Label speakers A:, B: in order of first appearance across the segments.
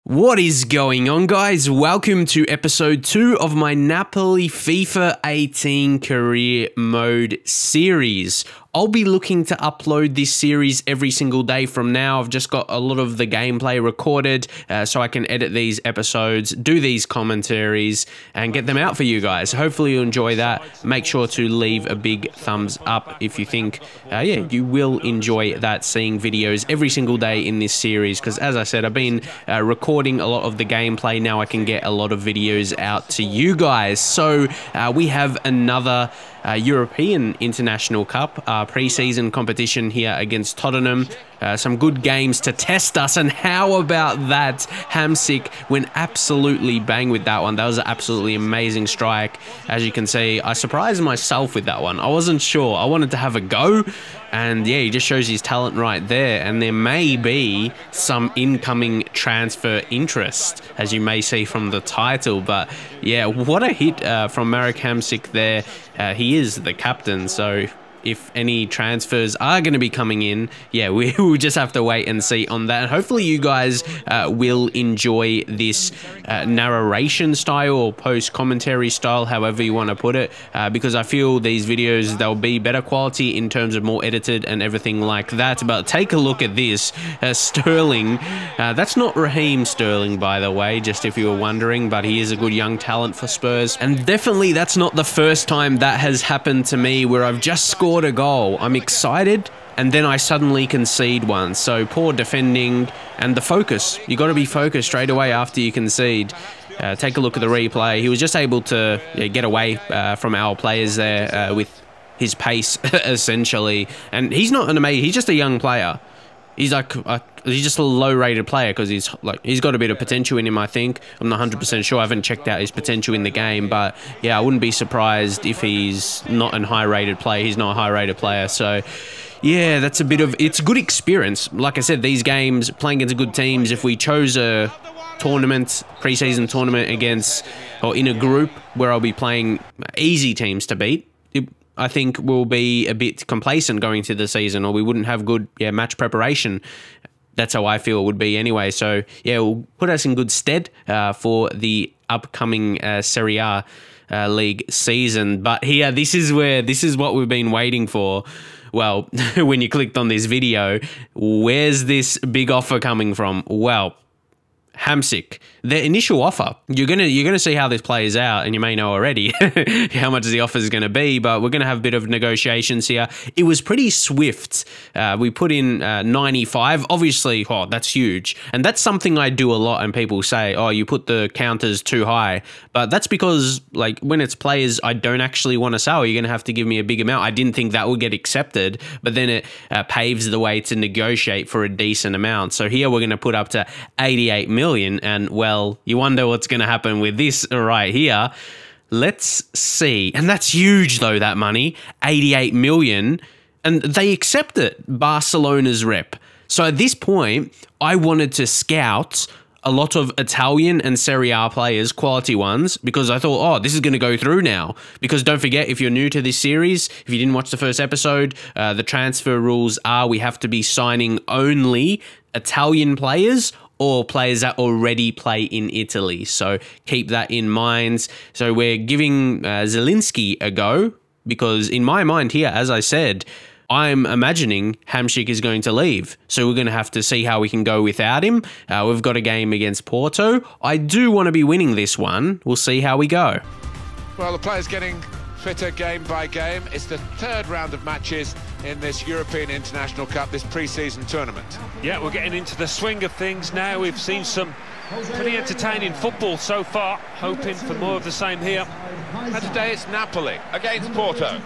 A: What is going on, guys? Welcome to episode 2 of my Napoli FIFA 18 career mode series. I'll be looking to upload this series every single day from now. I've just got a lot of the gameplay recorded so I can edit these episodes, do these commentaries, and get them out for you guys. Hopefully you'll enjoy that. Make sure to leave a big thumbs up if you think, you will enjoy that, seeing videos every single day in this series. Because as I said, I've been recording a lot of the gameplay. Now I can get a lot of videos out to you guys. So we have another European International Cup pre-season competition here against Tottenham. Some good games to test us, and how about that? Hamsik went absolutely bang with that one. That was an absolutely amazing strike. As you can see, I surprised myself with that one. I wasn't sure. I wanted to have a go, and yeah, he just shows his talent right there. And there may be some incoming transfer interest, as you may see from the title. But yeah, what a hit from Marek Hamsik there. He is the captain, so if any transfers are going to be coming in, yeah, we'll just have to wait and see on that. And hopefully you guys will enjoy this narration style or post-commentary style, however you want to put it, because I feel these videos, they'll be better quality in terms of more edited and everything like that. But take a look at this. Sterling, that's not Raheem Sterling, by the way, just if you were wondering, but he is a good young talent for Spurs. And definitely that's not the first time that has happened to me, where I've just scored a goal. I'm excited, and then I suddenly concede one. So poor defending and the focus. You got to be focused straight away after you concede. Take a look at the replay. He was just able to get away from our players there with his pace, essentially. And he's not an amazing. He's just a young player. He's like he's just a low-rated player because he's got a bit of potential in him, I think. I'm not 100% sure. I haven't checked out his potential in the game, but yeah, I wouldn't be surprised if he's not a high-rated player. He's not a high-rated player, so yeah, that's a bit of, it's a good experience. Like I said, these games, playing against good teams, if we chose a tournament, pre-season tournament against, or in a group where I'll be playing easy teams to beat, I think we'll be a bit complacent going to the season, or we wouldn't have good match preparation. That's how I feel it would be anyway. So yeah, it will put us in good stead for the upcoming Serie League season. But here, this is what we've been waiting for. Well, when you clicked on this video, where's this big offer coming from? Well, Hamsik, the initial offer, you're gonna see how this plays out, and you may know already how much the offer is going to be, but we're going to have a bit of negotiations here. It was pretty swift. We put in 95. Obviously, oh, that's huge, and that's something I do a lot, and people say, oh, you put the counters too high, but that's because, like, when it's players I don't actually want to sell, you're going to have to give me a big amount. I didn't think that would get accepted, but then it paves the way to negotiate for a decent amount. So here we're going to put up to 88 million. And well, you wonder what's going to happen with this right here. Let's see. And that's huge though, that money, 88 million, and they accept it, Barcelona's rep. So at this point, I wanted to scout a lot of Italian and Serie A players, quality ones, because I thought, oh, this is going to go through now. Because don't forget, if you're new to this series, if you didn't watch the first episode, the transfer rules are we have to be signing only Italian players or players that already play in Italy. So keep that in mind. So we're giving Zielinski a go, because in my mind here, as I said, I'm imagining Hamsik is going to leave. So we're going to have to see how we can go without him. We've got a game against Porto. I do want to be winning this one. We'll see how we go.
B: Well, the players getting fitter game by game. It's the third round of matches in this European International Cup, this pre-season tournament.
C: Yeah, we're getting into the swing of things now. We've seen some pretty entertaining football so far, hoping for more of the same here.
B: And today it's Napoli against Porto.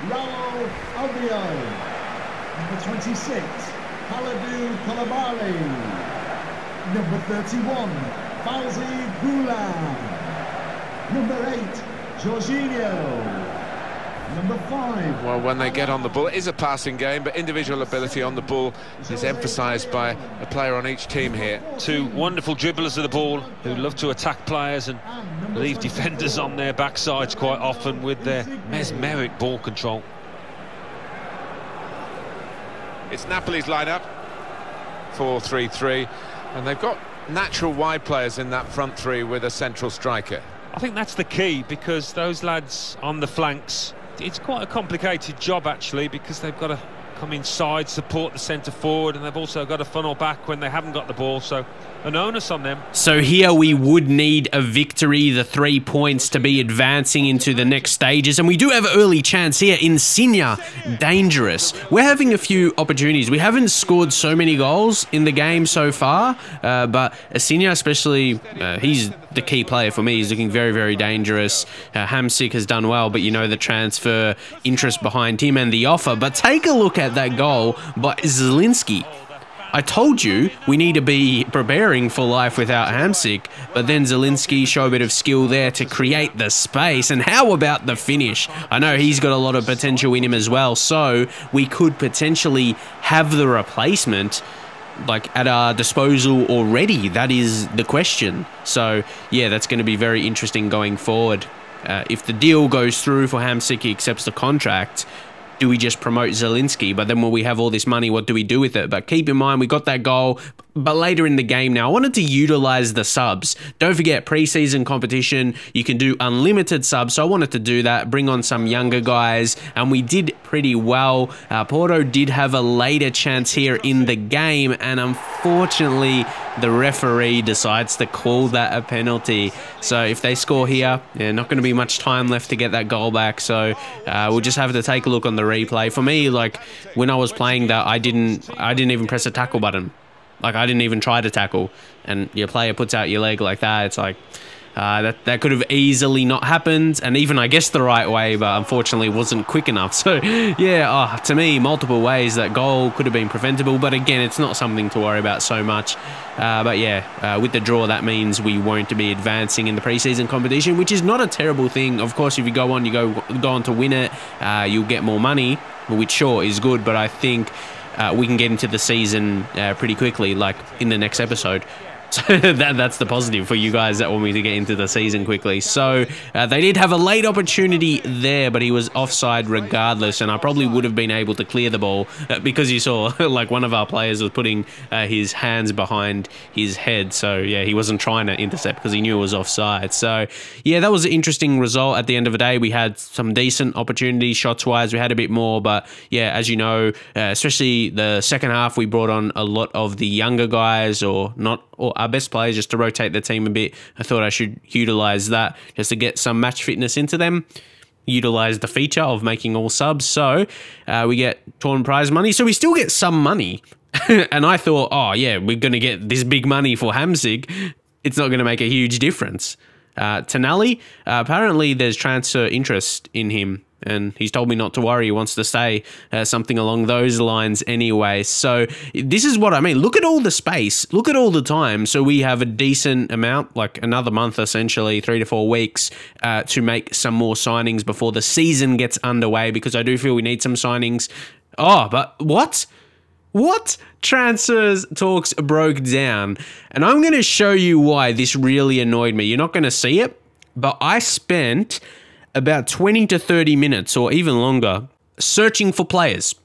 D: Number 26, Kalidou Koulibaly. Number 31, Fauzi Goulam. Number 8, Jorginho. Number 5.
B: Well, when they get on the ball, it is a passing game, but individual ability on the ball is emphasised by a player on each team here.
C: Two wonderful dribblers of the ball who love to attack players and leave defenders on their backsides quite often with their mesmeric ball control.
B: It's Napoli's lineup, 4-3-3, and they've got natural wide players in that front three with a central striker.
C: I think that's the key, because those lads on the flanks, it's quite a complicated job actually, because they've got to come inside, support the centre forward, and they've also got to funnel back when they haven't got the ball, so an onus on them.
A: So here we would need a victory, the 3 points, to be advancing into the next stages, and we do have an early chance here. Insigne, dangerous. We're having a few opportunities. We haven't scored so many goals in the game so far, but Insigne especially, he's the key player for me. He's looking very, very dangerous. Hamsik has done well, but you know the transfer interest behind him and the offer. But take a look at that goal by Zielinski. I told you we need to be preparing for life without Hamsik, but then Zielinski showed a bit of skill there to create the space. And how about the finish? I know he's got a lot of potential in him as well, so we could potentially have the replacement like at our disposal already. That is the question. So yeah, that's going to be very interesting going forward. If the deal goes through for Hamsik, he accepts the contract, do we just promote Zielinski? But then when we have all this money, what do we do with it? But keep in mind, we got that goal, but later in the game now, I wanted to utilize the subs. Don't forget, preseason competition, you can do unlimited subs. So I wanted to do that, bring on some younger guys, and we did pretty well. Porto did have a later chance here in the game, and unfortunately, the referee decides to call that a penalty. So if they score here, not going to be much time left to get that goal back. So we'll just have to take a look on the replay. For me, like when I was playing that, I didn't even press a tackle button. Like I didn't even try to tackle, and your player puts out your leg like that. It's like that could have easily not happened, and even I guess the right way, but unfortunately wasn't quick enough. So yeah, to me, multiple ways that goal could have been preventable, but again, it's not something to worry about so much. But yeah, with the draw, that means we won't be advancing in the preseason competition, which is not a terrible thing. Of course, if you go on, you go on to win it, you'll get more money, which sure is good, but I think we can get into the season pretty quickly, like in the next episode. So that's the positive for you guys that want me to get into the season quickly. So they did have a late opportunity there, but he was offside regardless, and I probably would have been able to clear the ball because you saw like one of our players was putting his hands behind his head. So yeah, he wasn't trying to intercept because he knew it was offside. So yeah, that was an interesting result. At the end of the day, we had some decent opportunities shots-wise. We had a bit more, but yeah, as you know, especially the second half, we brought on a lot of the younger guys, or our best players, just to rotate the team a bit. I thought I should utilize that just to get some match fitness into them. Utilize the feature of making all subs. So we get torn prize money. So we still get some money. And I thought, oh yeah, we're going to get this big money for Hamsik. It's not going to make a huge difference. Tonali, apparently there's transfer interest in him, and he's told me not to worry. He wants to stay, something along those lines anyway. So this is what I mean. Look at all the space. Look at all the time. So we have a decent amount, like another month essentially, 3 to 4 weeks, to make some more signings before the season gets underway, because I do feel we need some signings. Oh, but what? What? Transfers talks broke down. And I'm going to show you why this really annoyed me. You're not going to see it, but I spent about 20 to 30 minutes or even longer searching for players.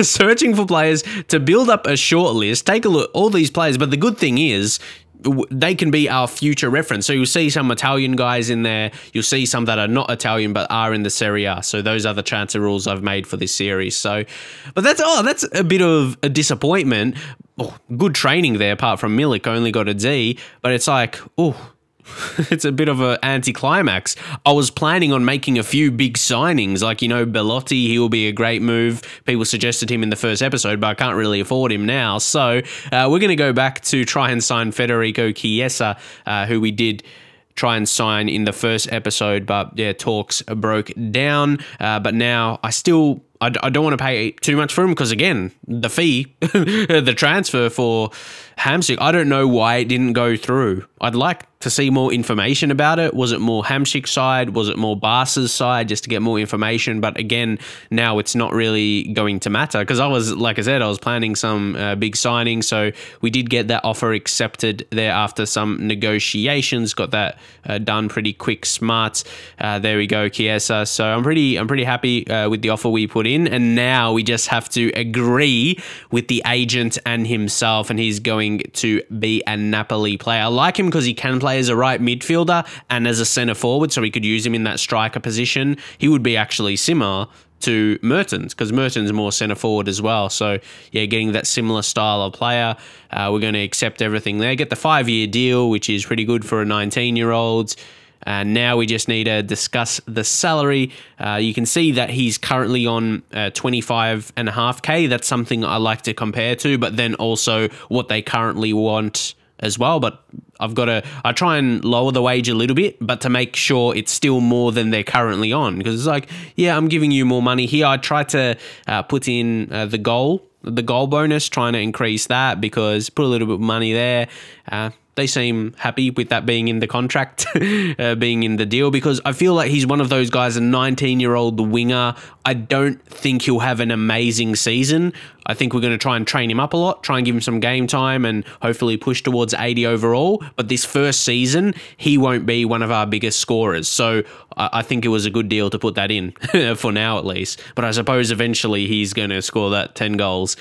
A: Searching for players to build up a short list. Take a look at all these players. But the good thing is, they can be our future reference. So you'll see some Italian guys in there. You'll see some that are not Italian but are in the Serie. So those are the transfer rules I've made for this series. So, but that's a bit of a disappointment. Oh, good training there, apart from Milik, only got a D. But it's like, oh, it's a bit of an anticlimax. I was planning on making a few big signings, like, you know, Belotti, he will be a great move. People suggested him in the first episode, but I can't really afford him now. So we're going to go back to try and sign Federico Chiesa, who we did try and sign in the first episode, but yeah, talks broke down. But now I don't want to pay too much for him because, again, the fee, the transfer for Hamsik, I don't know why it didn't go through. I'd like to see more information about it. Was it more Hamsik's side? Was it more Barca's side, just to get more information? But again, now it's not really going to matter because like I said, I was planning some big signings. So we did get that offer accepted there after some negotiations. Got that done pretty quick, smart. There we go, Chiesa. So I'm pretty happy with the offer we put in, and now we just have to agree with the agent and himself, and he's going going to be a Napoli player. I like him because he can play as a right midfielder and as a centre forward, so we could use him in that striker position. He would be actually similar to Mertens, because Mertens more centre forward as well. So yeah, getting that similar style of player, we're going to accept everything there. Get the 5-year deal, which is pretty good for a 19-year-old. And now we just need to discuss the salary. You can see that he's currently on 25.5K. That's something I like to compare to, but then also what they currently want as well. But I try and lower the wage a little bit, but to make sure it's still more than they're currently on. Because it's like, yeah, I'm giving you more money here. I try to put in the goal bonus, trying to increase that, because put a little bit of money there. They seem happy with that being in the contract, being in the deal, because I feel like he's one of those guys, a 19-year-old winger. I don't think he'll have an amazing season. I think we're going to try and train him up a lot, try and give him some game time, and hopefully push towards 80 overall. But this first season, he won't be one of our biggest scorers. So I think it was a good deal to put that in, for now at least. But I suppose eventually he's going to score that 10 goals.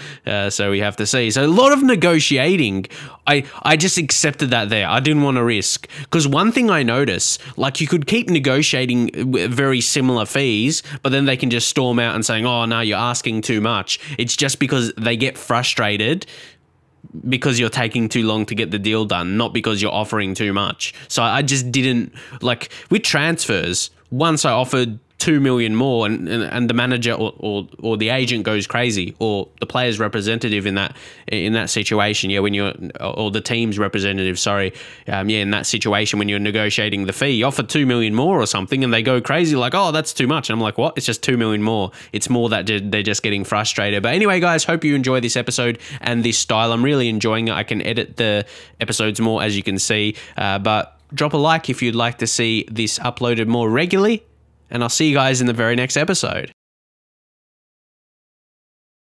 A: So we have to see. So a lot of negotiating. I just accepted that there. I didn't want to risk. Because one thing I noticed, like, you could keep negotiating very similar fees, but then they can just storm out and saying, oh, no, you're asking too much. It's just because they get frustrated because you're taking too long to get the deal done, not because you're offering too much. So I just didn't, like, with transfers, once I offered 2 million more and the manager or the agent goes crazy, or the player's representative in that situation, yeah, when you're, or the team's representative, sorry, in that situation when you're negotiating the fee, you offer 2 million more or something and they go crazy like, oh, that's too much. And I'm like, what? It's just 2 million more. It's more that they're just getting frustrated. But anyway, guys, hope you enjoy this episode and this style. I'm really enjoying it. I can edit the episodes more, as you can see, but drop a like if you'd like to see this uploaded more regularly. And I'll see you guys in the very next episode.